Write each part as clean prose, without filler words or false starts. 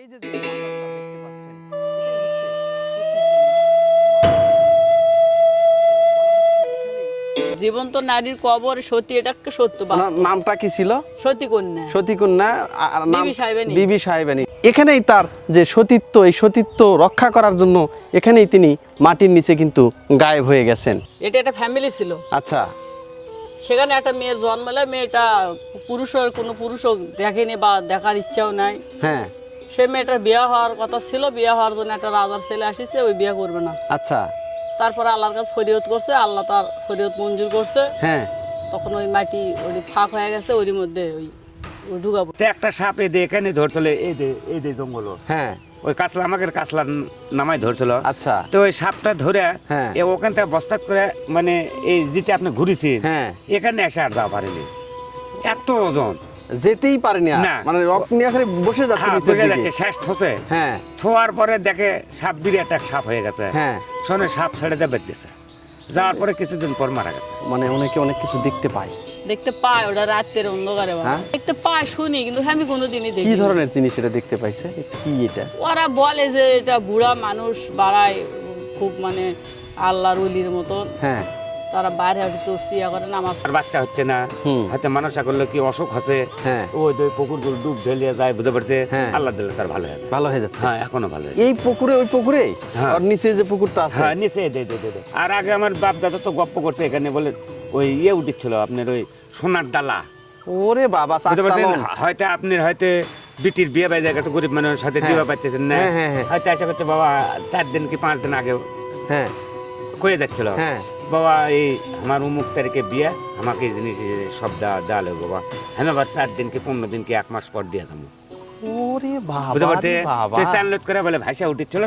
এই যে যে মণ্ডপটা দেখতে পাচ্ছেন, জীবন্ত নারীর কবর সতী, এটা একটা সত্য ওনার বাস্তব। নামটা কি ছিল? সতী কন্যা। সতী কন্যা, আর নাম বিবি সাহেবানী। বিবি সাহেবানী। এখানেই তার যে সতীত্ব, এই সতীত্ব রক্ষা করার জন্য এখানেই তিনি মাটির নিচে কিন্তু গায়েব হয়ে গেছেন। এটা একটা ফ্যামিলি ছিল। আচ্ছা, সেখানে একটা মেয়ের জন্মালে মেয়েটা কোনো পুরুষও দেখেনি বা দেখার ইচ্ছাও নাই। হ্যাঁ, সে মেয়েটার বিয়ে হওয়ার কথা ছিল, বিয়ে হওয়ার জন্য একটা রাজার ছেলে আসিছে, ওই বিয়ে করবে না। আচ্ছা, তারপরে আল্লাহর কাছে ফরিয়াদ করছে, আল্লাহ তার ফরিয়াদ মঞ্জুর করছে। হ্যাঁ, তখন ওই মাটি ওই ফাঁক হয়ে গেছে, ওই মধ্যে ওই ঢুকাবো। একটা সাপ এখানে ধরছিল, এই দে জঙ্গল, হ্যাঁ, ওই কাতলা আমাদের কাতলা নামাই ধরছিল। আচ্ছা, তো ওই সাপটা ধরে হ্যাঁ, ওখান থেকে বস্তাত করে, মানে এই যেটা আপনি ঘুরেছেন হ্যাঁ, এখানে এসে আর যাওয়া পারেনি, এত ওজন। যেতেই পারেনি আর। না। মানে রক নিয়ে খালি বসে যাচ্ছে হ্যাঁ, নিচের বোঝা দিকে। যাচ্ছে শেষ থসে। হ্যাঁ, থোয়ার পরে দেখে সাপ বিরাট এক সাপ হয়ে গেছে। হ্যাঁ, শোনে সাপ ছেড়ে দিয়ে বেঁধে গেছে, যাওয়ার পরে কিছুদিন পর মারা গেছে। মানে অনেকে অনেক কিছু দেখতে পায়। দেখতে পায় ওটা রাতের অন্ধকারে বাবা। হ্যাঁ? দেখতে পায় শুনি, কিন্তু আমি কোনোদিনই কি দেখি। ধরনের জিনিস এটা দেখতে পাইছে? কি এটা? ওরা বলে যে এটা বুড়া মানুষ বাড়ায়, খুব মানে আল্লাহর ওলির মতন। হ্যাঁ, তারা বাইরে হয়তো তফসিয়া করে নামাজ। আর বাচ্চা হচ্ছে না, হুম, হয়তো মানুষ করলে কি অসুখ আছে, হ্যাঁ, ওই দুই পুকুরগুলো ডুব ঢেলিয়ে যায়, বুঝতে পারছে। হ্যাঁ। আল্লাহ দিলে তার ভালো হয়ে যায়। ভালো হয়ে যাচ্ছে। হ্যাঁ, এখনো ভালো হয়ে যায়। এই পুকুরে, ওই পুকুরে হ্যাঁ। আর নিচে যে পুকুরটা আছে। হ্যাঁ, নিচে দে। আর আগে আমার বাপ দাদা তো গপ্প করতে এখানে বলে ওই উঠেছিল আপনার ওই সোনার ডালা, ওরে বাবা, বুঝতে পারছেন। চাকচালন। হয়তো আপনার হয়তো বিটির বিয়ে বাজে গেছে, গরিব মানুষের সাথে হ্যাঁ। দিবা পাচ্ছেন না, হ্যাঁ, হ্যাঁ, হ্যাঁ। হয়তো আশা করছে বাবা 4 দিন কি 5 দিন আগে হ্যাঁ, কয়ে যাচ্ছিল, হ্যাঁ, বাবা এই আমার অমুক তারিখে বিয়ে, আমাকে এই জিনিস সব দেওয়া লাগবে বাবা। হ্যাঁ, আবার 4 দিন কি 15 দিন কি 1 মাস পর দিয়ে যাবো, ওরে বাবা, বুঝতে পারছে। রে বাবা। তো চানলোদ করে বলে ভাষা উঠেছিল।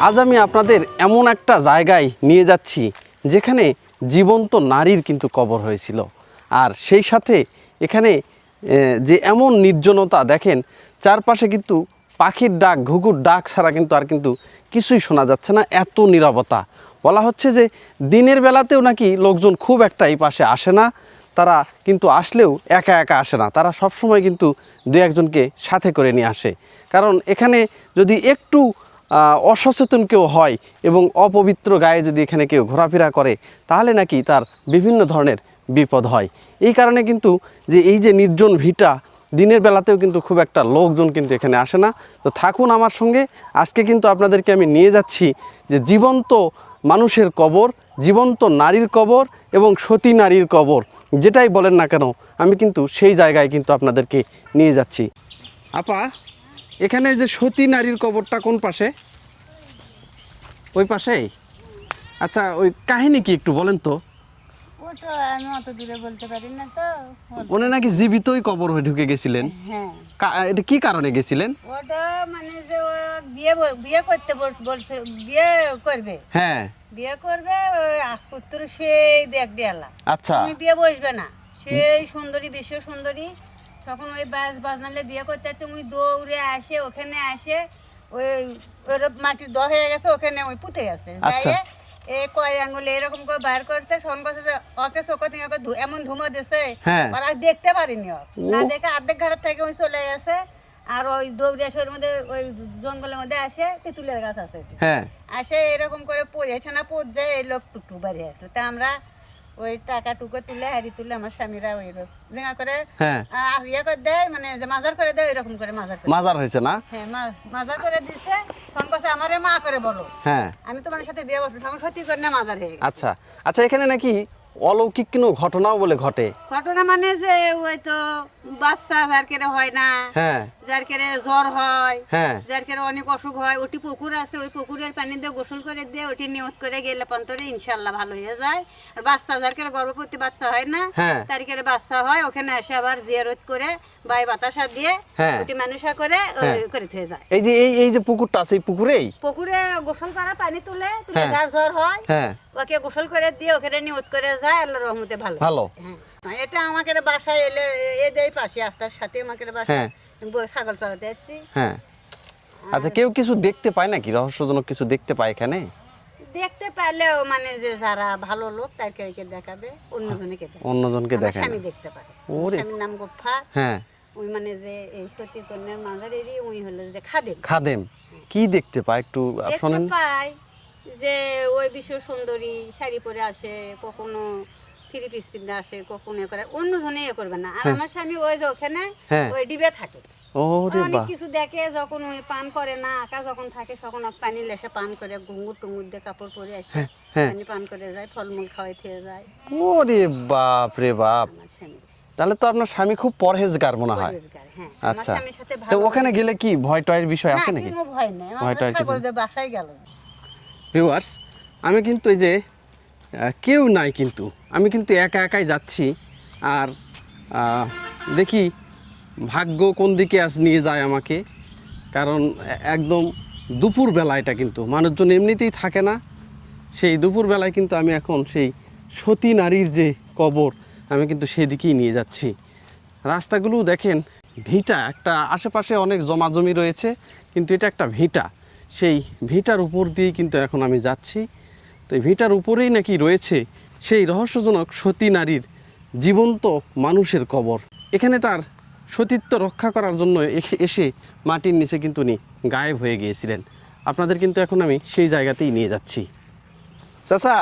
আজ আমি আপনাদের এমন একটা জায়গায় নিয়ে যাচ্ছি যেখানে জীবন্ত নারীর কিন্তু কবর হয়েছিল। আর সেই সাথে এখানে যে এমন নির্জনতা দেখেন, চারপাশে কিন্তু পাখির ডাক, ঘুঘুর ডাক ছাড়া কিন্তু আর কিন্তু কিছুই শোনা যাচ্ছে না, এত নীরবতা। বলা হচ্ছে যে দিনের বেলাতেও নাকি লোকজন খুব একটা এই পাশে আসে না, তারা কিন্তু আসলেও একা একা আসে না, তারা সবসময় কিন্তু দু একজনকে সাথে করে নিয়ে আসে। কারণ এখানে যদি একটু অসচেতন কেউ হয় এবং অপবিত্র গায়ে যদি এখানে কেউ ঘোরাফেরা করে, তাহলে নাকি তার বিভিন্ন ধরনের বিপদ হয়। এই কারণে কিন্তু যে এই যে নির্জন ভিটা, দিনের বেলাতেও কিন্তু খুব একটা লোকজন কিন্তু এখানে আসে না। তো থাকুন আমার সঙ্গে, আজকে কিন্তু আপনাদেরকে আমি নিয়ে যাচ্ছি যে জীবন্ত মানুষের কবর, জীবন্ত নারীর কবর এবং সতী নারীর কবর, যেটাই বলেন না কেন, আমি কিন্তু সেই জায়গায় কিন্তু আপনাদেরকে নিয়ে যাচ্ছি। আপা, এখানে যে সতী নারীর কবরটা কোন পাশে? ওই পাশেই? আচ্ছা, ওই কাহিনী কি একটু বলেন তো? ওটা আমি অত দূরে বলতে পারি না তো। উনি নাকি জীবিতই কবর হয়ে ঢুকে গেছিলেন। হ্যাঁ, এটা কি কারণে গেছিলেন? ওটা মানে যে ও বিয়ে করতে বলছে, বিয়ে করবে, হ্যাঁ, বিয়ে করবে। ওই আসপুত্র সেই দেখ দেয়ালা, আচ্ছা, তুমি বিয়ে বসবে না, সেই সুন্দরী, বিশ্ব সুন্দরী। তখন ওই বাজনালে বিয়ে করতে যাচ্ছে, ওই দৌড়ে আসে, ওখানে আসে ওই ওর মাটির দ হয়ে গেছে, ওখানে ওই পুঁতে গেছে। আচ্ছা। যাই এ কয় আঙুলে এরকম করে বার করছে, শোন করছে যে ওকে চোখ থেকে ওকে এমন ধুমো দিছে, হ্যাঁ। ওরা দেখতে পারিনি, না দেখে অর্ধেক ঘাটের থেকে ওই চলে গেছে। আর ওই দৌড়ে আসে, ওর মধ্যে ওই জঙ্গলের মধ্যে আসে তেঁতুলের গাছ আছে, হ্যাঁ, আসে এরকম করে পড়েছে না, পড় যায় এই লোক টুকটু বাড়ি আসলো। তা আমরা ওই টাকা টুকো তুলে, হাড়ি তুলে, আমার স্বামীরা ওই জিঙা করে হ্যাঁ, ইয়ে করে দেয়, মানে যে মাজার করে দেয়, এরকম করে মাজার করে। মাজার হয়েছে না? হ্যাঁ, মাজার করে দিছে। ফোন করছে আমারে মা করে বলো, হ্যাঁ, আমি তোমার সাথে বিয়ে বসবো। তখন সত্যি করে না মাজার হয়ে গেছে। আচ্ছা, আচ্ছা, এখানে নাকি অলৌকিক কোনো ঘটনাও বলে ঘটে। ঘটনা মানে যে ওই তো বাচ্চা যার কেড়ে হয় না, হ্যাঁ, যার কেড়ে জ্বর হয়, হ্যাঁ, যার কেড়ে অনেক অসুখ হয়, ওটি পুকুর আছে, ওই পুকুরের পানি দিয়ে গোসল করে দিয়ে ওটি নিয়ত করে গেলে পন্তরে ইনশাল্লাহ ভালো হয়ে যায়। আর বাচ্চা যার কেড়ে গর্ভবতী বাচ্চা হয় না, হ্যাঁ, তার কেড়ে বাচ্চা হয়, ওখানে এসে আবার জিয়ারত করে বাই বাতাসা দিয়ে হ্যাঁ। ওটি মানুষা করে হ্যাঁ। করে থয়ে যায়। এই যে এই যে পুকুরটা আছে, এই পুকুরেই? পুকুরে গোসল করা পানি তুলে হ্যাঁ। যার জ্বর হয়, হ্যাঁ, ওকে গোসল করে দিয়ে ওখানে নিয়ত করে যায়, আল্লাহর রহমতে ভালো। ভালো। হ্যাঁ, এটা আমাকে বাসায় এলে এদের পাশে আস্তার সাথে আমাকে বাসায় হ্যাঁ। ছাগল চড়াতে যাচ্ছি। হ্যাঁ, আচ্ছা, কেউ কিছু দেখতে পায় নাকি, রহস্যজনক কিছু দেখতে পায় এখানে? দেখতে পারলেও মানে যে যারা ভালো লোক তাকে দেখাবে, অন্যজনকে দেখাবে। অন্যজনকে আমার দেখায় না? স্বামী দেখতে পারে। ওরে। স্বামীর নাম গোফার। হ্যাঁ। ওই মানে যে এই সতী কন্যার মাঝারেরই ওই হলো যে খাদেম। খাদেম কি দেখতে পায় একটু দেখতে শোনেন? পাই যে ওই বিশ্ব সুন্দরী শাড়ি পরে আসে, কখনো থ্রি পিস পিন্ধে আসে, কখনো করে, অন্যজনে করবে না। আর আমার স্বামী ওই যে ওখানে হ্যাঁ। ওই ডিবে থাকে, ওরে অনেক বাহ, কিছু দেখে। যখন ওই পান করে না, আঁকা যখন থাকে তখন পানি লেসে পান করে, ঘুঙ্গুর টুঙ্গুর দিয়ে কাপড় পরে আসে, হ্যাঁ। পানি পান করে যায়, ফলমূল খাওয়াই থেকে যায় ওরে বাপ রে বাপ। আমার স্বামী। তাহলে তো আপনার স্বামী খুব পরহেজগার মনে হয়। পরিষ্কার, হ্যাঁ। আমার আচ্ছা, স্বামীর সাথে তো ভালো। ওখানে গেলে কি ভয় টয়ের বিষয় না, আছে নাকি? কোনো ভয় নেই। আমার ভয়টা আর কিছু ছাগল যে বাসায় গেল। ভিউয়ার্স, আমি কিন্তু এই যে কেউ নাই, কিন্তু আমি কিন্তু একা একাই যাচ্ছি। আর দেখি ভাগ্য কোন দিকে আজ নিয়ে যায় আমাকে। কারণ একদম দুপুর বেলা, এটা কিন্তু মানুষজন এমনিতেই থাকে না। সেই দুপুর বেলায় কিন্তু আমি এখন সেই সতী নারীর যে কবর, আমি কিন্তু সেদিকেই নিয়ে যাচ্ছি। রাস্তাগুলো দেখেন, ভিটা একটা, আশেপাশে অনেক জমাজমি রয়েছে, কিন্তু এটা একটা ভিটা। সেই ভিটার উপর দিয়েই কিন্তু এখন আমি যাচ্ছি। তো এই ভিটার উপরেই নাকি রয়েছে সেই রহস্যজনক সতী নারীর জীবন্ত মানুষের কবর। এখানে তার সতীত্ব রক্ষা করার জন্য এসে মাটির নিচে কিন্তু উনি গায়েব হয়ে গিয়েছিলেন। আপনাদের কিন্তু এখন আমি সেই জায়গাতেই নিয়ে যাচ্ছি। চাচা,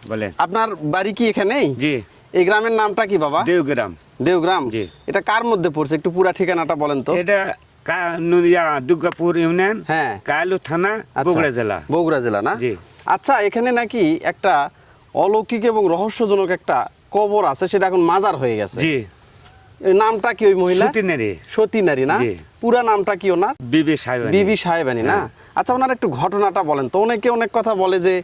বলেন। আপনার বাড়ি কি এখানেই? জি। এই গ্রামের নামটা কি বাবা? দেওগ্রাম। দেওগ্রাম। জি। এটা কার মধ্যে পড়ছে, একটু পুরা ঠিকানাটা বলেন তো। এটা দুর্গাপুর ইউনিয়ন, হ্যাঁ। কায়লু থানা, আচ্ছা, বগুড়া জেলা। বগুড়া জেলা না? জি। আচ্ছা, এখানে নাকি একটা অলৌকিক এবং রহস্যজনক একটা কবর আছে, সেটা এখন মাজার হয়ে গেছে। জি। এই নামটা কি ওই মহিলা? সতী নারী। সতী নারী না? জি। পুরা নামটা কি ওনার? বিবি সাহেব। বিবি সাহেবানী না? হ্যাঁ। আচ্ছা, ওনার একটু ঘটনাটা বলেন তো। অনেকে অনেক কথা বলে যে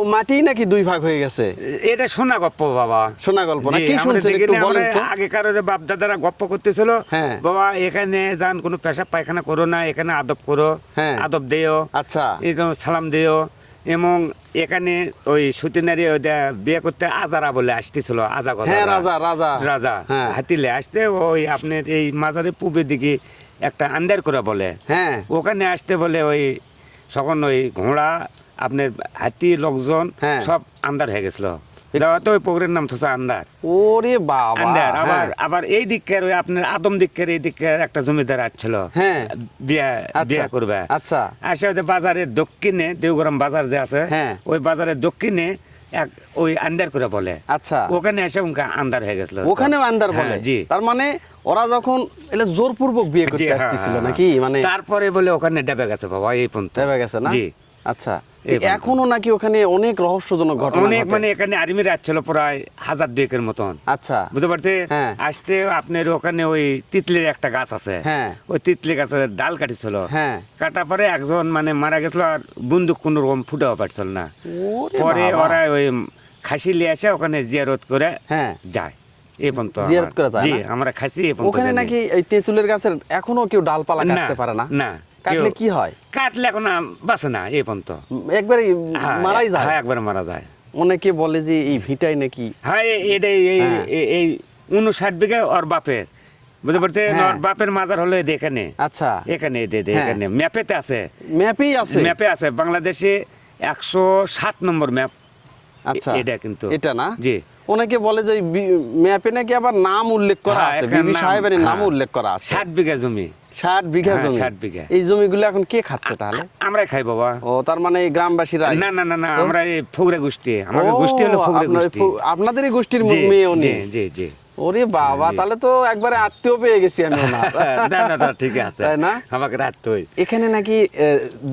মাটি নাকি দুই ভাগ হয়ে গেছে। এটা শোনা গপ্প বাবা। শোনা গল্প না? জি, কি আমরা শুনছেন দেখি একটু না, বলেন তো। আমরা আগেকার ওই বাপ দাদারা গপ্প করতেছিল। হ্যাঁ। বাবা এখানে যান, কোনো পেশাব পায়খানা করো না, এখানে আদব করো, হ্যাঁ। আদব দেও, আচ্ছা। এই সালাম দেও। এবং এখানে ওই সতী নারী বিয়ে করতে আজারা বলে আসতেছিল, আজা কথা। হ্যাঁ, রাজা রাজা রাজা হ্যাঁ। হাতিলে আসতে ওই আপনার এই মাজারের পূবের দিকে একটা আন্দার করে বলে, হ্যাঁ। ওখানে আসতে বলে ওই তখন ওই ঘোড়া আপনার হাতি লোকজন হ্যাঁ। সব আন্দার হয়ে গেছিল। যাওয়া তো ওই পুকুরের নাম তো আন্দার। ওরে বাবা। আন্দার আবার হ্যাঁ। আবার এই দিকের ওই আপনার আদম দিকের এই দিকের একটা জমিদার আসছিল, হ্যাঁ। বিয়া আচ্ছা। বিয়া করবে। আচ্ছা। আসে ওই বাজারের দক্ষিণে, দেওগ্রাম বাজার যে আছে, হ্যাঁ। ওই বাজারের দক্ষিণে এক ওই আন্দার করে বলে। আচ্ছা। ওখানে এসে উনকা আন্দার হয়ে গেছিল। ওখানেও আন্দার হ্যাঁ, বলে? জি। তার মানে ওরা যখন এলে জোরপূর্বক বিয়ে জি, করতে হ্যাঁ, আসতেছিল হ্যাঁ, নাকি? মানে তারপরে বলে ওখানে ডেবে গেছে বাবা এই পর্যন্ত। ভেবে গেছে না? জি। আচ্ছা, এই পর্যন্ত। এখনো নাকি ওখানে অনেক রহস্যজনক ঘটনা অনেক ঘটে? মানে এখানে আর্মির আসছিল প্রায় 1000 মতন। আচ্ছা। বুঝতে পারছে? হ্যাঁ। আসতে আপনার ওখানে ওই তিতলির একটা গাছ আছে, হ্যাঁ। ওই তিতলি গাছের ডাল কাটিছিল। হ্যাঁ। কাটার পরে একজন মানে মারা গেছিল, আর বন্দুক কোনো রকম ফুটাও পারছিল না। ওরে পরে বাবা। ওরা ওই খাসি নিয়ে আসে, ওখানে জিয়ারত করে হ্যাঁ। যায়। এই পর্যন্ত জিয়ারত করে যায় জি, না? আমরা খাসি এই পর্যন্ত ওখানে জানি। নাকি এই তেঁতুলের গাছের এখনো কেউ ডালপালা না, কাটতে পারে না? না, কাটলে কেউ- কি হয়? কাটলে এখন বাঁচে না এই পর্যন্ত। একবারে হ্যাঁ, মারাই যায়? হ্যাঁ, একবার মারা যায়। অনেকে বলে যে এই ভিটাই নাকি। হ্যাঁ, এটাই হ্যাঁ। এই 59 বিঘা ওর বাপের। বুঝতে পারছে? হ্যাঁ। ওর বাপের মাজার হলো এই যে এখানে। আচ্ছা। এখানে হ্যাঁ। এখানে ম্যাপেতে আছে, ম্যাপেই আছে? ম্যাপে আছে বাংলাদেশে 107 নম্বর ম্যাপ। আচ্ছা। এটা কিন্তু এটা না? জি। অনেকে বলে যে ম্যাপে নাকি আবার নাম উল্লেখ করা হ্যাঁ, আছে, এখানে বিবি নাম- সাহেবের নাম হ্যাঁ। উল্লেখ করা আছে। 60 বিঘা জমি। 60 বিঘা হ্যাঁ, জমি? 60 বিঘা। এই জমিগুলো এখন কে খাচ্ছে তাহলে? আমরাই খাই বাবা। ও, তার মানে এই গ্রামবাসীরা? না না না না, আমরা এই ফুগরা গোষ্ঠী, আমাদের গোষ্ঠী হলো ফুগরা গোষ্ঠী। আপনাদেরই গোষ্ঠীর জি, মেয়ে উনি? জি জি জি। ওরে বাবা, তাহলে তো একবারে আত্মীয় পেয়ে গেছি আমি ওনার। না না না, ঠিক আছে, তাই না? আমাকে রাত তুই। এখানে নাকি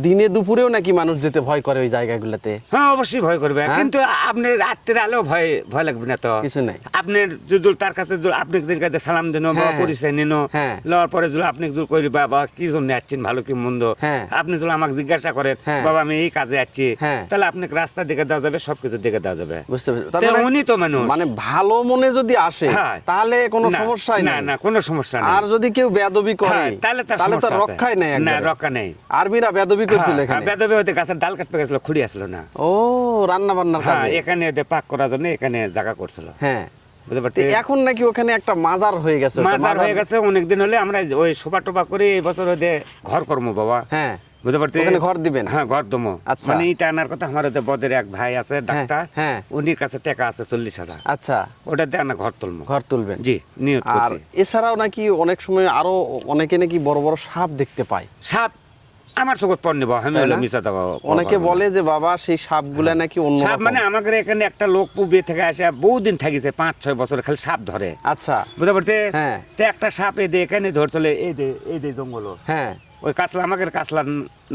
দিনে দুপুরেও নাকি মানুষ যেতে ভয় করে ওই জায়গাগুলোতে? হ্যাঁ, অবশ্যই ভয় করবে, হ্যাঁ? কিন্তু আপনি রাত্রে আলেও ভয় ভয় লাগবে না তো। কিছু নাই। আপনার যদি তার কাছে আপনি কাছে সালাম দিন বা হ্যাঁ। পরিচয় নিন, হ্যাঁ। লওয়ার পরে যদি আপনি যদি করি বাবা কি জন্য যাচ্ছেন, ভালো কি মন্দ, হ্যাঁ। আপনি যদি আমাকে জিজ্ঞাসা করেন হ্যাঁ। বাবা আমি এই কাজে যাচ্ছি, হ্যাঁ। তাহলে আপনাকে রাস্তা দেখে দেওয়া যাবে, সবকিছু দেখে দেওয়া যাবে। বুঝতে পেরেছি। তার তো মানে- উনি তো মানুষ। মানে ভালো মনে যদি আসে হ্যাঁ। তাহলে কোনো না, সমস্যাই না নেই? না, কোনো সমস্যা নেই। আর যদি কেউ বেয়াদবি করে হ্যাঁ, তাহলে তার তো সমস্যা আছে। রক্ষাই নেই না, একবারে। রক্ষা নেই। আর্মিরা বেয়াদবি করছিল হ্যাঁ, এখানে? বেদবে ওদের গাছের ডাল কাটতে গেছিল, খুঁড়ি আসলো না। ও, রান্না বান্নার হ্যাঁ, কাজে? এখানে ওদের পাক করার জন্য এখানে জায়গা করছিল। হ্যাঁ। বুঝতে তো পারছেন? এখন নাকি ওখানে একটা মাজার হয়ে গেছে, ওটা মাজার হয়ে গেছে অনেকদিন হলে। আমরা ওই সোফা টোপা করে এই বছর ওদের ঘর কর্ম বাবা, হ্যাঁ বুঝতে পারছেন? ওখানে ঘর দিবেন? হ্যাঁ, ঘর দমো। আচ্ছা। মানে এটা আনার কথা, আমার ওদের বদের এক ভাই আছে ডাক্তার, হ্যাঁ। উনির কাছে টাকা আছে 40,000, আচ্ছা, ওটা দিয়ে আনা ঘর তুলবো। ঘর তুলবেন। জি, নিয়ত আর করছি। এছাড়াও নাকি অনেক সময় আরো অনেকে নাকি বড় বড় সাপ দেখতে পায়। সাপ আমার চোখত পড় নেবো, আমি তাই হলো না? মিশা দেবো। অনেকে বলে যে বাবা সেই সাপগুলা নাকি অন্য সাপ মানে আমাদের এখানে একটা লোক পুবে থেকে আসে, বহুদিন থাকিছে, 5-6 বছর খালি সাপ ধরে, আচ্ছা, বুঝতে পারছে? হ্যাঁ। তো একটা সাপ এখানে ধরছিল, এই দে জঙ্গল, হ্যাঁ ওই কাতলা আমাদের কাতলা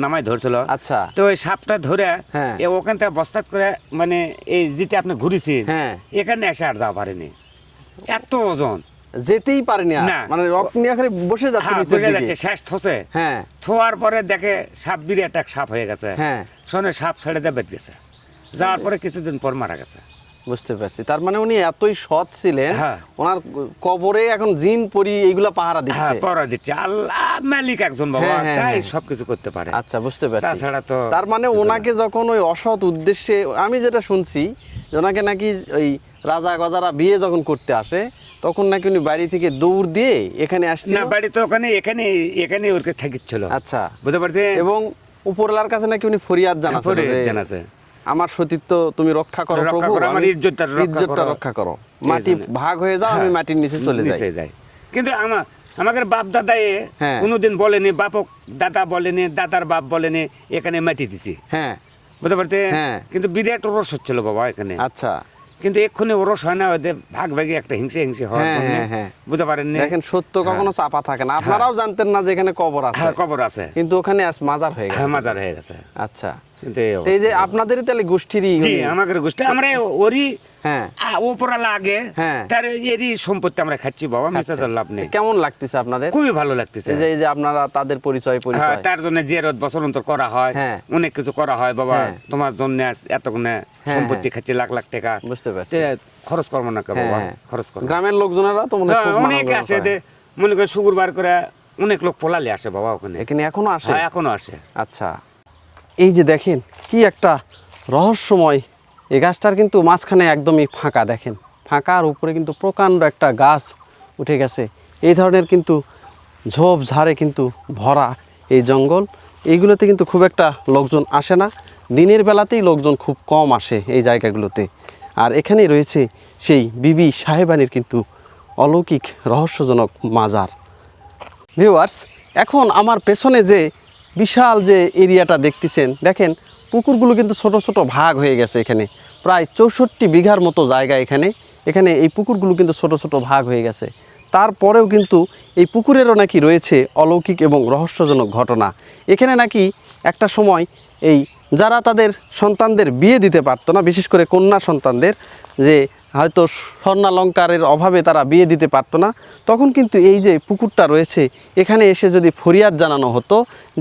নামাই ধরছিল। আচ্ছা, তো ওই সাপটা ধরে হ্যাঁ। ওখান থেকে বস্তাত করে, মানে এই যেটা আপনি ঘুরেছেন হ্যাঁ। এখানে এসে আর যাওয়া পারেনি, এত ওজন। যেতেই পারেনি আর। না। মানে রক নিয়ে খালি বসে যাচ্ছে হ্যাঁ, নিচের বোঝা দিকে। যাচ্ছে শেষ থসে, হ্যাঁ থোয়ার পরে দেখে সাপ বিরাট এক সাপ হয়ে গেছে, হ্যাঁ। শোনে সাপ ছেড়ে দিয়ে বেঁধে গেছে, যাওয়ার পরে কিছুদিন পর মারা গেছে। বুঝতে পারছি, তার মানে উনি এতই সৎ ছিলেন, হ্যাঁ। ওনার কবরে এখন জিন পরি এইগুলা পাহারা হ্যাঁ, দিচ্ছে। পরা দিচ্ছে, আল্লাহ মালিক একজন বাবা, হ্যাঁ, হ্যাঁ, তাই হ্যাঁ। সবকিছু করতে পারে। আচ্ছা, বুঝতে পারছি। তাছাড়া তো তার মানে কিছু না। ওনাকে যখন ওই অসৎ উদ্দেশ্যে, আমি যেটা শুনছি যে ওনাকে নাকি ওই রাজা গজারা বিয়ে যখন করতে আসে, তখন নাকি উনি বাড়ি থেকে দৌড় দিয়ে এখানে আসছিল। না, বাড়ি তো এখানে ওর কাছে থাকিছিল। আচ্ছা, বুঝতে পারছে? এবং উপরলার কাছে নাকি উনি ফরিয়াদ জানাচ্ছেন ফরিয়াদ যে, জানাচ্ছে। আমার সতীত্ব তুমি রক্ষা করো রক্ষা প্রভু, করো, আমার আমি ইজ্জতটা রক্ষা ইজ্জতটা করো। রক্ষা করো, মাটি জন্য। ভাগ হয়ে যাও, আমি হ্যাঁ, মাটির নিচে চলে যাই। নিচে যাই। কিন্তু আমাদের বাপ দাদা হ্যাঁ। কোনোদিন বলেনি, বাপক দাদা বলেনি, দাদার বাপ বলেনি এখানে মাটি দিছি, হ্যাঁ বুঝতে পারতে? হ্যাঁ। কিন্তু বিরাট ওরস হচ্ছিল বাবা এখানে। আচ্ছা, কিন্তু এক্ষুনি ওরস হয় না, ওদের ভাগ ভাগে একটা হিংসে হওয়ার হ্যাঁ, জন্য, হ্যাঁ, হ্যাঁ। বুঝতে পারেননি? দেখেন সত্য কখনো চাপা থাকে না। আপনারাও জানতেন না যে এখানে কবর আছে, হ্যাঁ, কবর আছে, কিন্তু ওখানে আজ মাজার হয়ে গেছে। হ্যাঁ, মাজার হয়ে গেছে। আচ্ছা, কিন্তু তো এই যে আপনাদেরই তাহলে গোষ্ঠীরই জি, উনি? আমাদের গোষ্ঠী, আমরা ওরই হ্যাঁ, ওপরালা আগে, হ্যাঁ। তার এরই সম্পত্তি আমরা খাচ্ছি বাবা, মিথ্যা তো লাভ নেই। কেমন লাগতেছে আপনাদের? খুবই ভালো লাগতেছে। এই যে আপনারা তাদের পরিচয় হ্যাঁ, তার জন্য জিয়ারত বছর অন্তর করা হয়, হ্যাঁ। অনেক কিছু করা হয় বাবা, হ্যাঁ। তোমার জন্য এতক্ষণে সম্পত্তি খাচ্ছি লাখ লাখ টাকা, বুঝতে পারছি। তে খরচ করবো না কে বাবা, হ্যাঁ, খরচ করবো। গ্রামের লোকজনেরা তো মনে হয় খুব অনেক মানবতা আসে, করে। মনে করে শুক্রবার করে অনেক লোক পোলালে আসে বাবা ওখানে। এখানে এখনো আসে? হ্যাঁ, এখনো আসে। আচ্ছা, এই যে দেখেন কি একটা রহস্যময়, এই গাছটার কিন্তু মাঝখানে একদমই ফাঁকা, দেখেন ফাঁকার উপরে কিন্তু প্রকাণ্ড একটা গাছ উঠে গেছে। এই ধরনের কিন্তু ঝোপঝাড়ে কিন্তু ভরা এই জঙ্গল, এইগুলোতে কিন্তু খুব একটা লোকজন আসে না, দিনের বেলাতেই লোকজন খুব কম আসে এই জায়গাগুলোতে। আর এখানেই রয়েছে সেই বিবি সাহেবানির কিন্তু অলৌকিক রহস্যজনক মাজার। ভিউয়ার্স, এখন আমার পেছনে যে বিশাল যে এরিয়াটা দেখতেছেন, দেখেন পুকুরগুলো কিন্তু ছোট ছোট ভাগ হয়ে গেছে। এখানে প্রায় 64 বিঘার মতো জায়গা, এখানে এই পুকুরগুলো কিন্তু ছোট ছোট ভাগ হয়ে গেছে। তারপরেও কিন্তু এই পুকুরেরও নাকি রয়েছে অলৌকিক এবং রহস্যজনক ঘটনা। এখানে নাকি একটা সময় এই যারা তাদের সন্তানদের বিয়ে দিতে পারতো না, বিশেষ করে কন্যা সন্তানদের, যে হয়তো স্বর্ণালঙ্কারের অভাবে তারা বিয়ে দিতে পারতো না, তখন কিন্তু এই যে পুকুরটা রয়েছে এখানে এসে যদি ফরিয়াদ জানানো হতো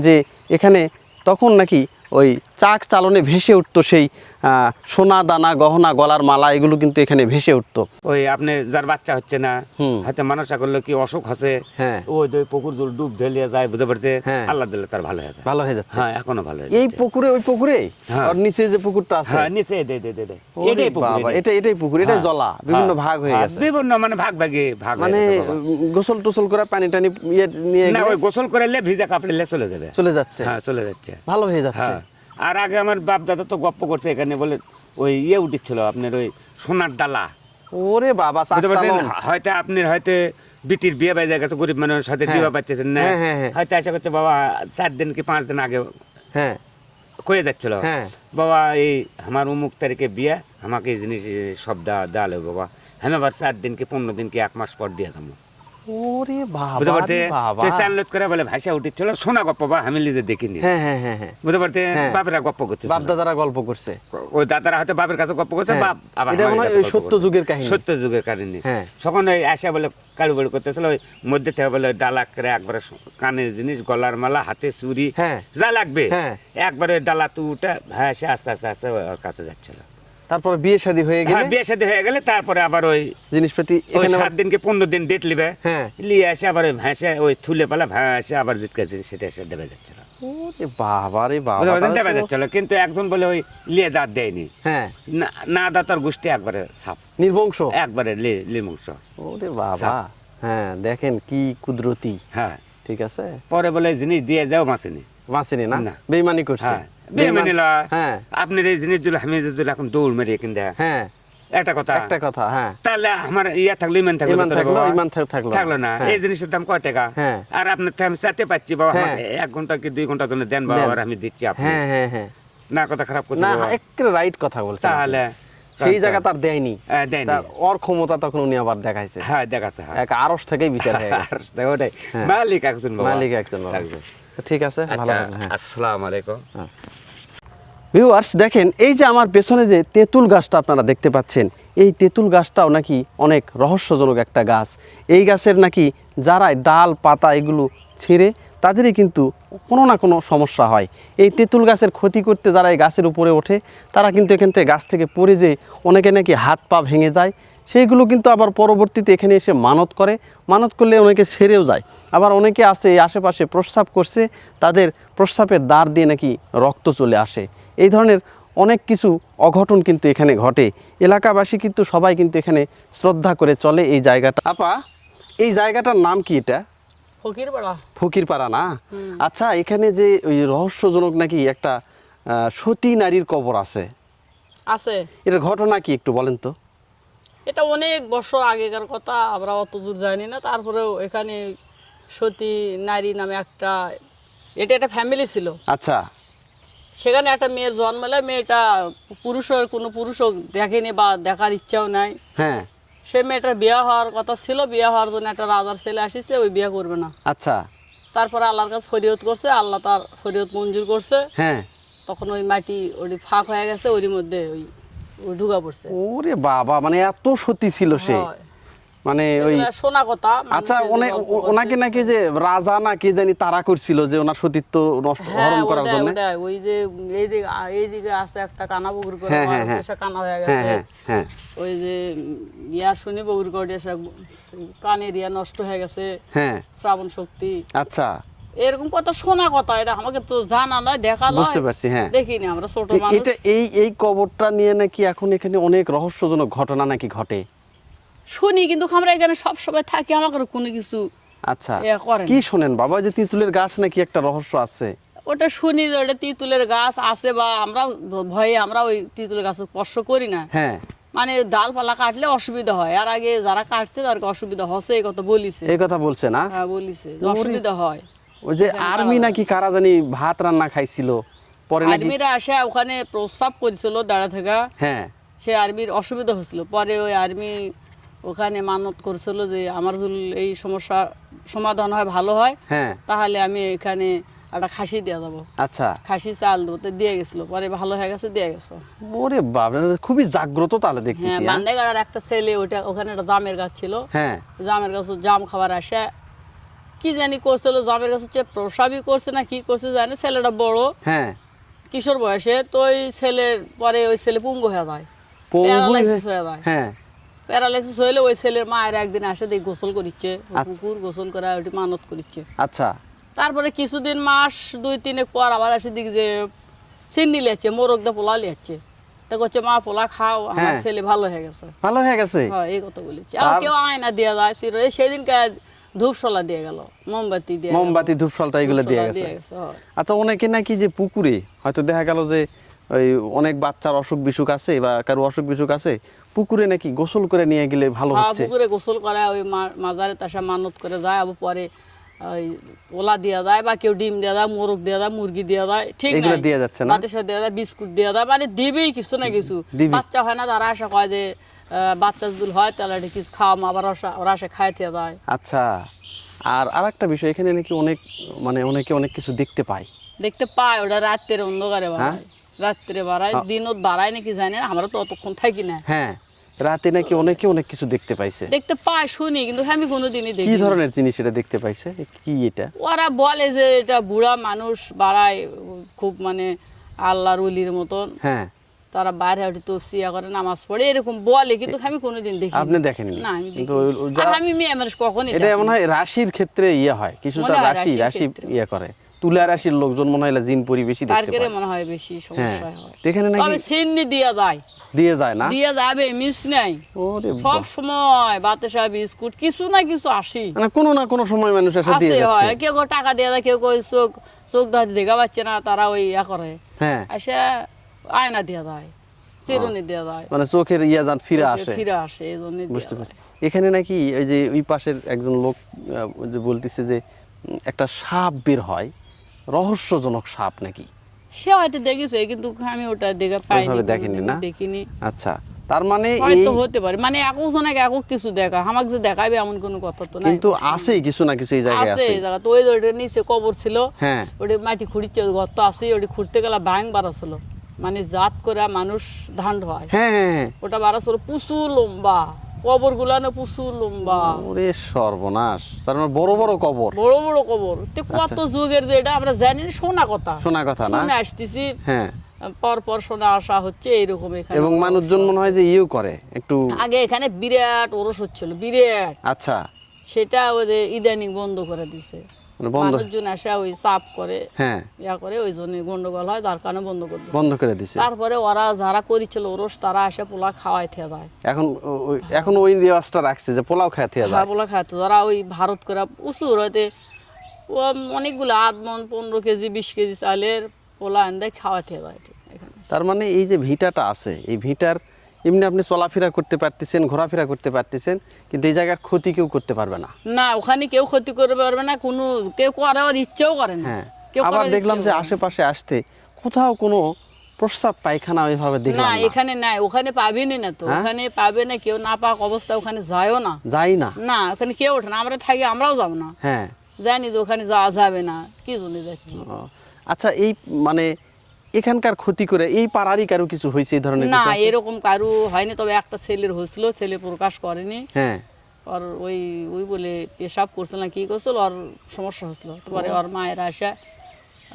যে এখানে, তখন নাকি ওই চাক চালনে ভেসে উঠতো সেই সোনা দানা গহনা গলার মালা, এগুলো কিন্তু এখানে ভেসে উঠতো। ওই আপনি যার বাচ্চা হচ্ছে না, হুম। হয়তো মানুষ করলে কি অসুখ আছে, হ্যাঁ। ওই যে পুকুর জল ডুব ঢেলিয়ে যায়, বুঝতে পারছে? হ্যাঁ। আল্লাহ দিলে তার ভালো হয়ে যায়। ভালো হয়ে যাচ্ছে। হ্যাঁ, এখনো ভালো হয়ে এই যাচ্ছে। পুকুরে, ওই পুকুরে হ্যাঁ। আর নিচে যে পুকুরটা আছে, হ্যাঁ, নিচে দে ওরে এটাই পুকুর, বাবা, এটাই। এটাই পুকুর, এটাই হ্যাঁ। জলা বিভিন্ন হ্যাঁ। ভাগ হয়ে হ্যাঁ, গেছে। বিভিন্ন মানে ভাগ হয়ে মানে গেছে বাবা। গোসল টোসল করে পানি টানি নিয়ে না, গেলে ওই গোসল করে ভিজা কাপড়ে চলে যাবে। চলে যাচ্ছে। হ্যাঁ, চলে যাচ্ছে। ভালো হয়ে যাচ্ছে। হ্যাঁ, আর আগে আমার বাপ দাদা তো গপ্প করছে এখানে, বলে ওই উঠেছিল আপনার ওই সোনার ডালা, ওরে বাবা, চাক বুঝতে পারছেন? চালন। হয়তো আপনার হয়তো বিটির বিয়ে বাজে গেছে, গরিব মানুষের সাথে হ্যাঁ। দিবা পাচ্ছেন না, হ্যাঁ, হ্যাঁ, হ্যাঁ। হয়তো আশা করছে বাবা 4 দিন কি 5 দিন আগে হ্যাঁ, কয়ে যাচ্ছিল, হ্যাঁ। বাবা এই আমার অমুক তারিখে বিয়ে, আমাকে এই জিনিস সব দেওয়া লাগবে বাবা, আমি আবার 4 দিন কি 15 দিন কি 1 মাস পর দিয়ে দেবো, ওরে বাবা, বুঝতে পারতে? রে বাবা। তো চানলোদ করে বলে ভাষা উঠেছিল, শোনা গপ্প বা আমি নিজে দেখিনি, হ্যাঁ, হ্যাঁ, হ্যাঁ, হ্যাঁ। বুঝতে পারতে? হ্যাঁ। বাপেরা গপ্প করছে, বাপ দাদারা গল্প করছে। ওই দাদারা হয়তো বাপের কাছে গপ্প করছে, হ্যাঁ। বাপ আবার এটা আমার মনে হয় কাছে ওই গপ্প সত্য করছে। যুগের কাহিনী। সত্য যুগের কাহিনী। হ্যাঁ। তখন ওই আসা বলে কাড়ুবাড়ি করতেছিল, ওই মধ্যে থেকে বলে ডালা করে একবারে কানের জিনিস, গলার মালা, হাতে চুড়ি, হ্যাঁ। যা লাগবে হ্যাঁ। একবারে ডালা তু উঠে ভাসে আস্তে আস্তে আস্তে ওর কাছে যাচ্ছিল। তারপর বিয়ে শাদী হয়ে হ্যাঁ, গেলে বিয়ে শাদী হয়ে গেলে তারপরে আবার ওই জিনিসপাতি ওই এখানে 7 দিন কি 15 দিন ডেট লিবে, হ্যাঁ। লিয়ে আসে আবার ওই ভাসে ওই থুলে পালা ভাসে আবার জিতকে সেটা এসে দেবে যাচ্ছিল। ওরে বাবা রে বাবা, বুঝতে পারছেন? তাহলে দেখা তো- যাচ্ছিল, কিন্তু একজন বলে ওই লিয়ে দাঁত দেয়নি, হ্যাঁ, না দাঁতার গোষ্ঠী একবারে সাপ, নির্বংশ। একবারে লিমংস। ওরে বাবা, সাপ। হ্যাঁ দেখেন কি কুদরতি। হ্যাঁ, ঠিক আছে, পরে বলে জিনিস দিয়ে যাও মাসিনি। বাঁচেনি না, না। বেইমানি করছে। হ্যাঁ, বেমানি লয়। হ্যাঁ আপনার এই জিনিসগুলো আমি যদি এখন দৌড় মেরিয়ে কিনতে হ্যাঁ, একটা কথা, একটা কথা, হ্যাঁ তাহলে আমার ইয়া থাকলো, ইমান থাকলো, ইমান ভিতরে থাকলো, বাবা। ইমান থাকলো থাকলো না। হ্যাঁ। এই জিনিসের দাম কয় টাকা? হ্যাঁ। আর আপনার থেকে আমি চাতে পাচ্ছি বাবা, হ্যাঁ। আমাকে 1 ঘন্টা কি 2 ঘন্টার জন্য দেন বাবা, দেন। আর আমি দিচ্ছি আপনি। হ্যাঁ হ্যাঁ হ্যাঁ, না কথা খারাপ করছি না বাবা? একটা রাইট কথা বলছেন। তাহলে সেই জায়গা তার দেয়নি, দেয়নি। তার ওর ক্ষমতা তখন উনি আবার দেখাইছে, হ্যাঁ, দেখাচ্ছে। হ্যাঁ, এক আরশ থেকেই বিচার হয়ে গেছে। আর তাই ওটাই। হ্যাঁ। মালিক একজন বাবা। মালিক একজন বাবা। একজন। ঠিক আছে, ভালো আচ্ছা, থাকবেন, হ্যাঁ। আসসালামু আলাইকুম। ভিউয়ার্স দেখেন, এই যে আমার পেছনে যে তেঁতুল গাছটা আপনারা দেখতে পাচ্ছেন, এই তেঁতুল গাছটাও নাকি অনেক রহস্যজনক একটা গাছ। এই গাছের নাকি যারা ডাল পাতা এগুলো ছিঁড়ে তাদেরই কিন্তু কোনো না কোনো সমস্যা হয়। এই তেঁতুল গাছের ক্ষতি করতে যারা এই গাছের উপরে ওঠে তারা কিন্তু এখান থেকে গাছ থেকে পড়ে যেয়ে অনেকে নাকি হাত পা ভেঙে যায়। সেইগুলো কিন্তু আবার পরবর্তীতে এখানে এসে মানত করে, মানত করলে অনেকে ছেড়েও যায়। আবার অনেকে আছে এই আশেপাশে প্রস্রাব করছে, তাদের প্রস্রাবের দ্বার দিয়ে নাকি রক্ত চলে আসে। এই ধরনের অনেক কিছু অঘটন কিন্তু এখানে ঘটে। এলাকাবাসী কিন্তু সবাই কিন্তু এখানে শ্রদ্ধা করে চলে এই জায়গাটা। আপা, এই জায়গাটার নাম কি? এটা ফকিরপাড়া। ফকিরপাড়া না? আচ্ছা, এখানে যে ওই রহস্যজনক নাকি একটা সতী নারীর কবর আছে, আছে। এটার ঘটনা কি একটু বলেন তো? এটা অনেক বছর আগেকার কথা, আমরা অত দূর জানি না। তারপরেও এখানে সতী নারী নামে এটা একটা ফ্যামিলি ছিল। আচ্ছা, সেখানে একটা মেয়ের জন্মালে মেয়েটা কোনো পুরুষও দেখেনি বা দেখার ইচ্ছাও নাই। হ্যাঁ, সে মেয়েটার বিয়ে হওয়ার কথা ছিল, বিয়ে হওয়ার জন্য একটা রাজার ছেলে আসিছে, ওই বিয়ে করবে না। আচ্ছা, তারপরে আল্লাহর কাছে ফরিয়ত করছে, আল্লাহ তার ফরিয়ত মঞ্জুর করছে। হ্যাঁ। তখন ওই মাটি ওই ফাঁক হয়ে গেছে, ওর মধ্যে ওই ঢুকা পড়ছে। ওরে বাবা, মানে এত সতী ছিল সে, হয়। মানে ওই এগুলা শোনা কথা। আচ্ছা, মানুষের গল্প বলছে। ওনাকে নাকি যে রাজা নাকি জানি তারা করছিল যে ওনার সতীত্ব নষ্ট হ্যাঁ, হরণ করার জন্য। ওটাই। ওই যে এইদিকে আছে একটা কানা বগুর করে, হ্যাঁ, আমার হ্যাঁ, হ্যাঁ। দেশে কানা হয়ে হ্যাঁ গেছে। হ্যাঁ হ্যাঁ, ওই যে ইয়া শুনি বগুর করে এসে কানের ইয়া নষ্ট হয়ে গেছে, হ্যাঁ। শ্রাবণ শক্তি, আচ্ছা, এরকম কত শোনা কথা। এটা আমাকে তো জানা নয়, দেখা নয়, বুঝতে পারছি, হ্যাঁ। দেখিনি আমরা ছোট মানুষ। এটা এই কবরটা নিয়ে নাকি এখন এখানে অনেক রহস্যজনক ঘটনা নাকি ঘটে। শুনি, কিন্তু আমরা এখানে সবসময় থাকি, আমাকে কোনো কিছু আচ্ছা, করে না। কি শোনেন বাবা, যে তেঁতুলের গাছ নাকি একটা রহস্য আছে? ওটা শুনি যে ওটা তিতুলের গাছ আছে, বা আমরা ভয়ে আমরা ওই তিতুলের গাছ স্পর্শ করি না। হ্যাঁ, মানে ডালপালা কাটলে অসুবিধা হয়, আর আগে যারা কাটছে তাদের অসুবিধা হচ্ছে, এই কথা বলিছে। এই কথা বলছে না? হ্যাঁ, বলিছে যে অসুবিধা হয়। ওই যে আর্মি নাকি কারা জানি ভাত রান্না খাইছিল, পরে নাকি আর্মিরা আসে ওখানে প্রস্রাব করেছিল দাঁড়া থেকে, হ্যাঁ সে আর্মির অসুবিধা হয়েছিল। পরে ওই আর্মি ওখানে মানত করেছিল যে আমার যদি এই সমস্যা সমাধান হয়, ভালো হয়, হ্যাঁ, তাহলে আমি এখানে একটা খাসি দিয়ে যাবো, আচ্ছা। খাসি চাল দেবো। তো দিয়ে গেছিল, পরে ভালো হয়ে গেছে, দিয়ে গেছে। ওরে বাবা, খুবই জাগ্রত তাহলে হ্যাঁ, দেখতেছি। হ্যাঁ বান্দেগাড়ার একটা ছেলে, ওখানে একটা জামের গাছ ছিল, হ্যাঁ, জামের গাছ জাম খাবার আসে কি জানি করছিল, জামের গাছ হচ্ছে প্রসাবই করছে না কি করছে জানি। ছেলেটা বড়, হ্যাঁ, কিশোর বয়সে, তো ওই ছেলের পরে ওই ছেলে পুঙ্গু হয়ে যায়, পঙ্গু প্যারালাইসিস হয়ে যায়। হ্যাঁ, প্যারালাইসিস হইলে ওই ছেলের মায়ের একদিন আসে দিয়ে গোসল করিচ্ছে, আচ্ছা। পুকুর গোসল করে ওটি মানত করিচ্ছে। আচ্ছা, তারপরে কিছুদিন মাস 2-3 পর আবার আসে দিকে যে চিনি লিয়াচ্ছে, মোরগ দা পোলা লিয়াচ্ছে। তা করছে মা পোলা খাও, আমার হ্যাঁ। ছেলে ভালো হয়ে গেছে। ভালো হয়ে গেছে। হ্যাঁ, এই কথা বলেছে। আর কেউ আয়না দিয়ে যায়, সেদিনকে ধূপশলা দিয়ে গেল, মোমবাতি দিয়ে, মোমবাতি ধূপসলতা এগুলো দিয়ে গেছে। হয়। আচ্ছা, অনেকে নাকি যে পুকুরে হয়তো দেখা গেল যে ওই অনেক বাচ্চার অসুখ বিসুখ আছে বা কারো অসুখ বিসুখ আছে, পুকুরে নাকি গোসল করে নিয়ে গেলে ভালো হ্যাঁ, হচ্ছে। পুকুরে গোসল করে, ওই মাজারে তাসা মানত করে যায়, আবার পরে ওই ওলা দেওয়া যায়, বা কেউ ডিম দেওয়া যায়, মোরগ দেওয়া যায়, মুরগি দেওয়া যায়, ঠিক এগুলো নাই? দেয়া যাচ্ছে না? ভাতের সাথে দেওয়া যায়, বিস্কুট দেওয়া যায়, মানে দিবেই কিছু না কিছু। দিবি। বাচ্চা হয় না, তারা আশা কয় যে বাচ্চা যদি হয় তাহলে এটা কিছু খাওয়াম, আবার ওরা আসে খাইতে যায়। আচ্ছা, আর আরেকটা বিষয়, এখানে নাকি অনেকে অনেক কিছু দেখতে পায়। দেখতে পায়, ওটা রাত্রের অন্ধকারে হ্যাঁ? বাড়ায়, রাত্রে বাড়ায়, দিনত বাড়ায় নাকি জানি না, আমরা তো অতক্ষণ থাকি না। হ্যাঁ, রাতে নাকি অনেকে অনেক কিছু দেখতে পাইছে। দেখতে পায়, শুনি, কিন্তু আমি কোনোদিনই কি দেখি। ধরনের জিনিস এটা দেখতে পাইছে? কি এটা? ওরা বলে যে এটা বুড়া মানুষ বাড়ায়, খুব মানে আল্লাহর ওলির মতন, হ্যাঁ, তারা বাইরে ওঠে তফসিয়া করে, নামাজ পড়ে, এরকম বলে, কিন্তু আমি কোনোদিন দেখি। আপনি দেখেননি? না, আমি দেখি। কিন্তু আর আমি মেয়ে মানুষ কখনই এটা দেখি মনে হয় রাশির ক্ষেত্রে ইয়ে হয়, কিছুটা মনে হয় রাশি রাশির ক্ষেত্রে। ইয়ে করে, তুলা রাশির লোকজন মনে হয় জিনপুরি বেশি দেখতে তারকেরে পায়। মনে হয় বেশি হ্যাঁ সমস্যা হয়। তো এখানে নাকি তবে সিন্নি দিয়া যায়, দিয়ে যায় না? দিয়া যাবে, মিস নাই। ওরে সব সময় বাতাসা বিস্কুট কিছু না কিছু আসি মানে কোনো না কোনো সময় মানুষ এসে দিয়ে আছে যাচ্ছে। হয়। কেউ কেউ টাকা দিয়ে দেয়, কেউ কেউ চোখ দাঁড়িয়ে দেখা পাচ্ছে না, তারা ওই ইয়া করে, হ্যাঁ এসে আয়না দিয়ে দেয়, চিরুনি দিয়ে দেয়, মানে চোখের যান ফিরে আসে। ফিরে আসে, এই জন্য বুঝতে পারি। এখানে নাকি ওই যে ওই পাশের একজন লোক যে বলতেছে যে একটা সাপ বের হয়, রহস্যজনক সাপ নাকি? সে হয়তো দেখেছে, কিন্তু আমি ওটা দেখা পাইনি, ওইভাবে দেখেননি না? দেখিনি। আচ্ছা, তার মানে এই হয়তো হতে পারে, মানে একক জনকে একক কিছু দেখা, আমাকে যে দেখাবে এমন কোনো কথা তো নাই। কিন্তু আছে কিছু না কিছু এই জায়গায় আছে আছে। এই জায়গা তো, ওই যে ওটার নিচে কবর ছিল, হ্যাঁ ওটা মাটি খুঁড়িচ্ছে, গর্ত আছে, ওটা খুঁড়তে গেলে ব্যাং বাড়াছিল, মানে জাত করে মানুষ ধান হয়, হ্যাঁ হ্যাঁ হ্যাঁ। ওটা বাড়াছিল প্রচুর লম্বা, কবর গুলানো প্রচুর লম্বা, ওরে সর্বনাশ, তার মানে বড় বড় কবর, বড় বড় কবর। তো কত আচ্ছা। যুগের যে এটা আমরা জানি না, শোনা কথা, শোনা কথা না? শুনে আসতেছি, হ্যাঁ। পর পর শোনা আসা হচ্ছে এইরকম। এখানে এবং মানুষজন মনে হয় যে করে একটু। আগে এখানে বিরাট ওরস হচ্ছিল, বিরাট, আচ্ছা, সেটা ওই যে ইদানিং বন্ধ করে দিছে, মানে বন্ধ, মানুষজন আসা ওই চাপ করে হ্যাঁ ইয়া করে, ওই জন্য গন্ডগোল হয়, তার কারণে বন্ধ করে দিছে। বন্ধ করে দিছে। তারপরে ওরা যারা করেছিল ওরস, তারা এসে পোলা খাওয়াই থেকে যায়। এখন ওই রেওয়াজটা রাখছে যে পোলাও খাইতে যায়। হ্যাঁ, পোলা খাইতে, যারা ওই ভারত করে প্রচুর হইতে ও অনেকগুলো 8 মণ 15 কেজি 20 কেজি চালের পোলা এনে খাওয়াতে যায় এখানে। তার মানে এই যে ভিটাটা আছে, এই ভিটার এমনি আপনি চলাফেরা করতে পারতেছেন, ঘোরাফেরা করতে পারতেছেন, কিন্তু এই জায়গার ক্ষতি কেউ করতে পারবে না। না, ওখানে কেউ ক্ষতি করতে পারবে না, কোনো কেউ করার ইচ্ছেও করে না। হ্যাঁ, কেউ আবার করার দেখলাম ইচ্ছেও যে করে না। আশেপাশে আসতে কোথাও কোনো প্রস্রাব পায়খানা ওইভাবে দেখলাম না, না। এখানে নাই, ওখানে পাবেনি না তো, হ্যাঁ? ওখানে পাবে না কেউ, না পাক অবস্থা ওখানে যায়ও না। যাই না। না, ওখানে কেউ ওঠে না, আমরা থাকি, আমরাও যাব না, হ্যাঁ। জানি যে ওখানে যাওয়া যাবে না, কি জন্য যাচ্ছি। ও, আচ্ছা, এই মানে এখানকার ক্ষতি করে এই পাড়ারই কারো কিছু হয়েছে এই ধরনের না, কিছু আছে? এরকম কারু হয়নি, তবে একটা ছেলের হয়েছিল, ছেলে প্রকাশ করেনি। হ্যাঁ। ওর ওই ওই বলে পেশাব করছিল না কি করছিল, ওর সমস্যা হয়েছিল, তারপরে ওর মায়ের আসা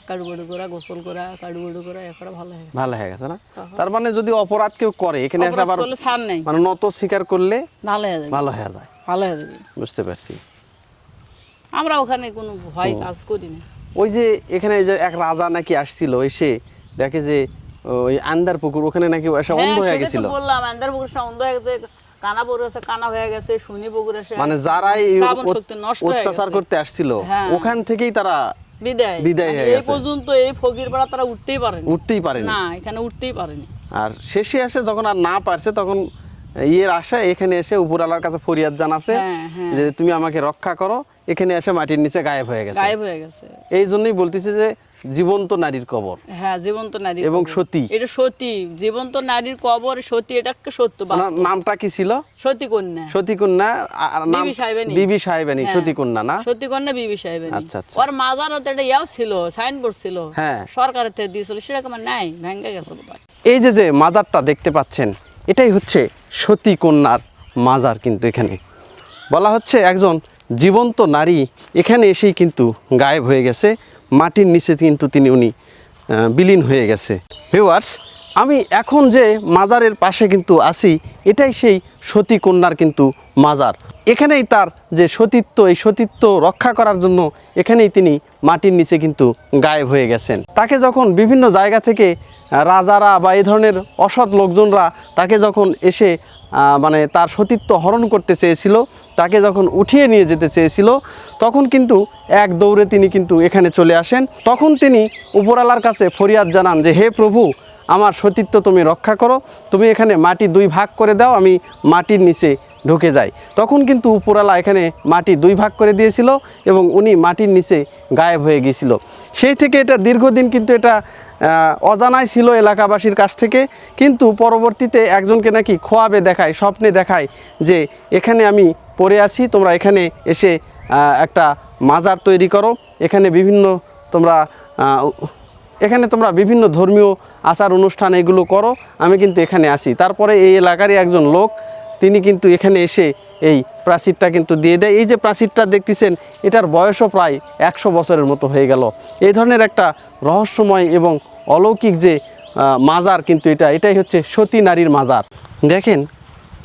কাড়ুবাড়ু করা, গোসল করা, কাড়ুবাড়ু করা, এখন ভালো হয়ে গেছে। ভালো হয়ে গেছে না? তার মানে যদি অপরাধ কেউ করে এখানে এসে আবার অপরাধ করলে ছাড় নেই, মানে নত স্বীকার করলে ভালো হয়ে যাবে, ভালো হয়ে যায়। ভালো হয়ে যাবে। বুঝতে পারছি। আমরা ওখানে কোনো ভয় কাজ করি না। ওই যে এখানে যে এক রাজা নাকি আসছিল, এসে দেখে যে ওই আন্দার পুকুর ওখানে নাকি এসে অন্ধ হয়ে সেটাই তো গেছিল। বললাম, আন্দার পুকুর অন্ধ হয়ে গেছে, কানা পুকুর আছে, কানা হয়ে গেছে, শুনি পুকুর এসে মানে যারাই শ্রাবণ শক্তি নষ্ট হয়ে অত্যাচার গেছে। করতে আসছিল হ্যাঁ। ওখান থেকেই তারা বিদায় বিদায় হয়ে এই গেছে। পর্যন্ত এই ফকির পাড়া তারা উঠতেই পারেনি, উঠতেই পারেনি। না, এখানে উঠতেই পারেনি। আর শেষে এসে যখন আর না পারছে, তখন ইয়ের আশায় এখানে এসে উপরওয়ালার কাছে ফরিয়াদ জানাছে হ্যাঁ, হ্যাঁ। যে তুমি আমাকে রক্ষা করো, এখানে এসে মাটির নিচে গায়েব হয়ে গেছে। গায়েব হয়ে গেছে। এই জন্যই বলতেছে যে জীবন্ত নারীর কবর হ্যাঁ, জীবন্ত নারী এবং কবর। সতী। এটা সতী, জীবন্ত নারীর কবর, সতী, এটা একটা সত্য ওনার বাস্তব। নামটা কি ছিল? সতী কন্যা, সতী কন্যা। আর নাম বিবি সাহেবানী। বিবি সাহেবানী, হ্যাঁ। সতী কন্যা না? সতী কন্যা বিবি সাহেবানী। আচ্ছা, আচ্ছা। ওর মাজার হতে একটা ইয়াও ছিল, সাইনবোর্ড ছিল, হ্যাঁ। সরকারের থেকে দিয়েছিল, সেরকম আর নাই, ভেঙে গেছে বোধহয়। এই যে যে মাজারটা দেখতে পাচ্ছেন, এটাই হচ্ছে সতী কন্যার মাজার। কিন্তু এখানে বলা হচ্ছে একজন জীবন্ত নারী এখানে এসেই কিন্তু গায়েব হয়ে গেছে, মাটির নিচে কিন্তু উনি বিলীন হয়ে গেছে। ভিউয়ার্স, আমি এখন যে মাজারের পাশে কিন্তু আছি, এটাই সেই সতী কন্যার কিন্তু মাজার। এখানেই তার যে সতীত্ব, এই সতীত্ব রক্ষা করার জন্য এখানেই তিনি মাটির নিচে কিন্তু গায়েব হয়ে গেছেন। তাকে যখন বিভিন্ন জায়গা থেকে রাজারা বা এই ধরনের অসৎ লোকজনরা তাকে যখন এসে মানে তার সতীত্ব হরণ করতে চেয়েছিল, তাকে যখন উঠিয়ে নিয়ে যেতে চেয়েছিল, তখন কিন্তু এক দৌড়ে তিনি কিন্তু এখানে চলে আসেন। তখন তিনি উপরওয়ালার কাছে ফরিয়াদ জানান যে হে প্রভু, আমার সতীত্ব তুমি রক্ষা করো, তুমি এখানে মাটি 2 ভাগ করে দাও, আমি মাটির নিচে ঢুকে যাই। তখন কিন্তু উপরওয়ালা এখানে মাটি 2 ভাগ করে দিয়েছিল এবং উনি মাটির নিচে গায়েব হয়ে গিয়েছিল। সেই থেকে এটা দীর্ঘদিন কিন্তু এটা অজানাই ছিল এলাকাবাসীর কাছ থেকে, কিন্তু পরবর্তীতে একজনকে নাকি খোয়াবে দেখায়, স্বপ্নে দেখায় যে এখানে আমি পড়ে আছি, তোমরা এখানে এসে একটা মাজার তৈরি করো, এখানে তোমরা বিভিন্ন ধর্মীয় আচার অনুষ্ঠান এগুলো করো, আমি কিন্তু এখানে আসি। তারপরে এই এলাকারই একজন লোক, তিনি কিন্তু এখানে এসে এই প্রাচীরটা কিন্তু দিয়ে দেয়। এই যে প্রাচীরটা দেখতেছেন, এটার বয়সও প্রায় 100 বছরের মতো হয়ে গেল। এই ধরনের একটা রহস্যময় এবং অলৌকিক যে মাজার কিন্তু এটাই হচ্ছে সতী নারীর মাজার। দেখেন,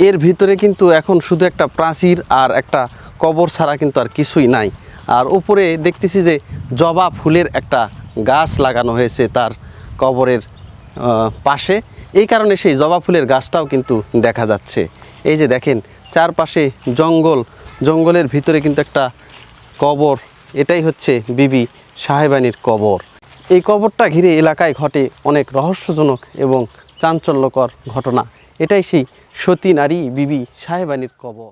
এর ভিতরে কিন্তু এখন শুধু একটা প্রাচীর আর একটা কবর ছাড়া কিন্তু আর কিছুই নাই। আর উপরে দেখতেছি যে জবা ফুলের একটা গাছ লাগানো হয়েছে তার কবরের পাশে। এই কারণে সেই জবা ফুলের গাছটাও কিন্তু দেখা যাচ্ছে। এই যে দেখেন চারপাশে জঙ্গলের ভিতরে কিন্তু একটা কবর, এটাই হচ্ছে বিবি সাহেবানীর কবর। এই কবরটা ঘিরে এলাকায় ঘটে অনেক রহস্যজনক এবং চাঞ্চল্যকর ঘটনা। এটাই সেই সতী নারী বিবি সাহেবানীর কবর।